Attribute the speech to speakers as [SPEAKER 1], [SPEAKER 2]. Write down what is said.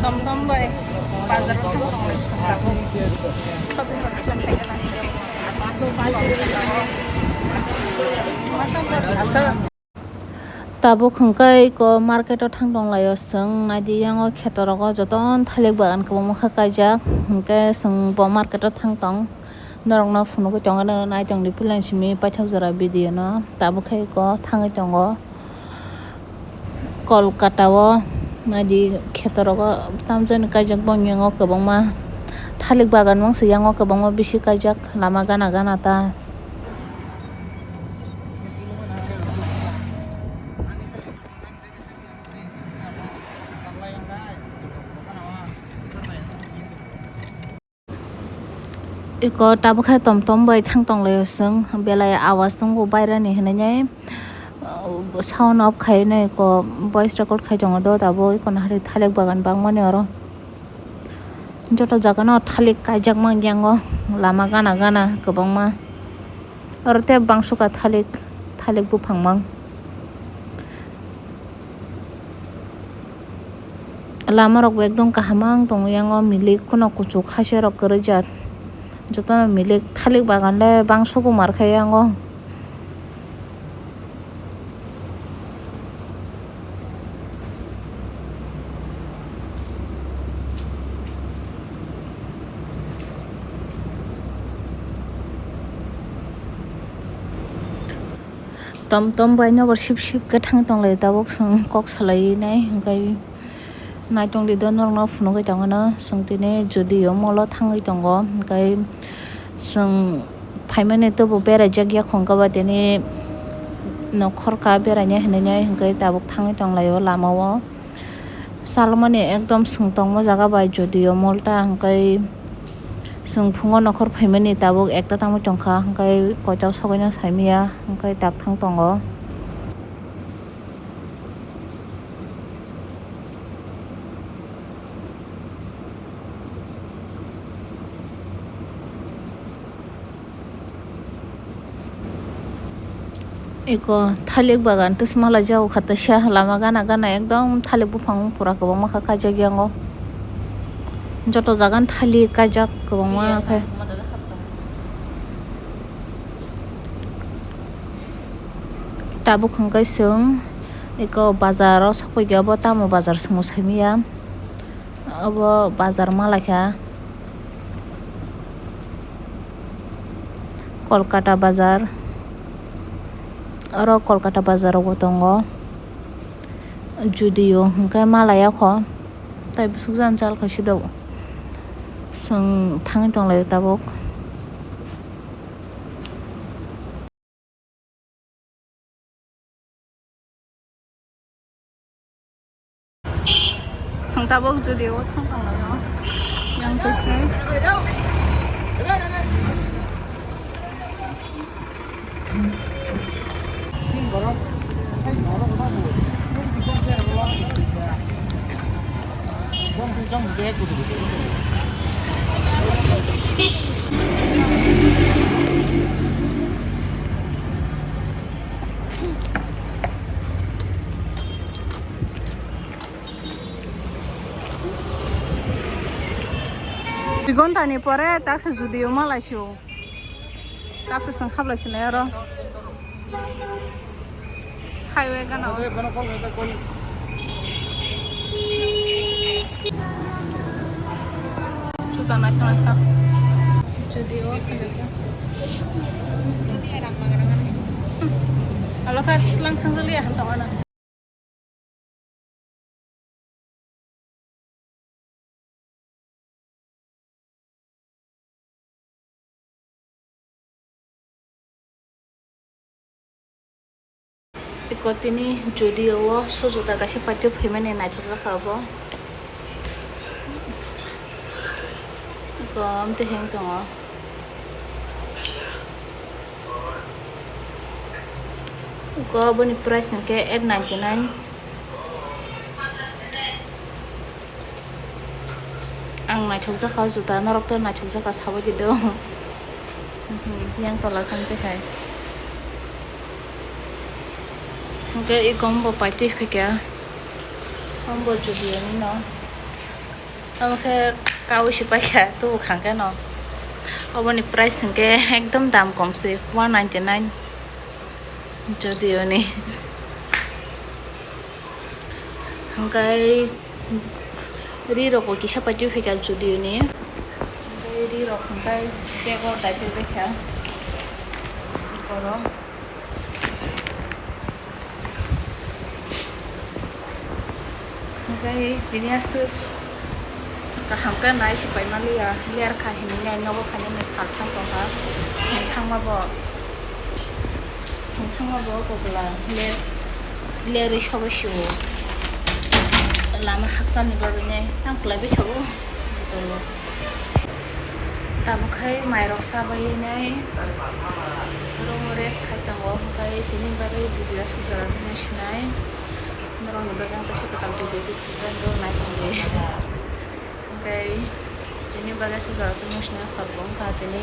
[SPEAKER 1] Tom bai bazar thang tong lai sang tabu shopping location thaiga na
[SPEAKER 2] Tabo khangkai ko market o thangdong layo sung nadi yango khetorogo joton thalik bagan ko mokha kaijak hingke sung bo market o thangtong norokno phunuko tongano naitong ni pilan simi paithak jora video no tabo khai ko thangai tongo Kolkata o nadi khetorogo tamjani kaijak bong yango kwbangma thalik bagan mangsa yango kwbangma bisi kaijak lama gana gana ta iko tabo khai tom bai thangtong layo sung belai awas sung bo baira ni hinai sound off khai nai ko voice record khai tongo do tabo iko na hari thalik bagan bangmani oro joto jaga no thalik kaijak mangyango lama gana gana kwbangma oro te bangsuka thalik buphangmang lama rok ekdom kahamang tongo yango milik kuno kuchuk khasya rok kwrwjak jotono milik thalik bagan le bangsuko markhai yango tom bai no sip ke thangtong lai tabok sung kok salai nai hingkai naitong di donor no phunukai tongo sungtini zudio molo thangai tongo hingkai sung phaimani tobo berajak yakhong ba tini nokhor ka beranya hinai hingkai tabuk thangai tonglaio lama o salmani ekdom sungtongmo jaga bai zudio molta hingkai sung phungo nokhor phaimani tabuk ekta tangmoi tongkha hingkai koital sogaino saimia hingkai tak thang tongo iko thalik bagan tismala jau khata sha lama gana gana ekdom thalik buphang pura kwbangma kha kaijak yango joto jagan thalik kaijak kwbangma khai tabuk hingkai sung iko bazar o sakpai abo tamo bazar sungmo saimia abo bazar malaikha Kolkata bazar oro Kolkata bazar o tongo zudio hingkai malaya kho tai busukjan jal kaisi do sung thangai tonglaio tabuk
[SPEAKER 1] sung tabok zudio thang tong layo yang tukai bigontani pore taksa zudio malaisio taksa sung khablaisinai aro highway gana sudah naik zudio kalau kan lang tanggal ya hantar mana iko tini zudio o sujuta kaisi patio phaimani naithok khabo iko amte heng tongo iko boni price hingke 899 ang naithok jaka juta norok to naithok jaka sabo gido yang tola khamte khai hingke ikombo paitui phikya ambo zudio ni no ओमफ्राय कावैसो पाइखा तो खांखा न अबनि price के एकदम दाम कमसै 199 जुदिअ'नि ओमफ्राय रिर'खौ किसा पाइटि फैखा जुदिअ'नि ओमफ्राय रिर'ख ओमफ्राय बेगर टाइपनि फैखा गरम ओमफ्राय दिनैसो गाहामखा नायसो बायमालिया लेर खाहैनाय न'बो खाहैनाय सारथांखौहा सोंथांबाबो गब्ला लेरै सबायसिव लामा हाकसानि बारने थांखलाय बैखाबो दामखाय माइरं साबायनाय रं रेस्ट खायतांगो ओमफ्राय बिनि बागै बिदिया सुजारा होनाय नरं बागै आं गोसो गोताल बिदि बिदि नायखांदो ओमफ्राय बिनि बागै सुजारा होनाय खारबो ओमफ्राय बिनि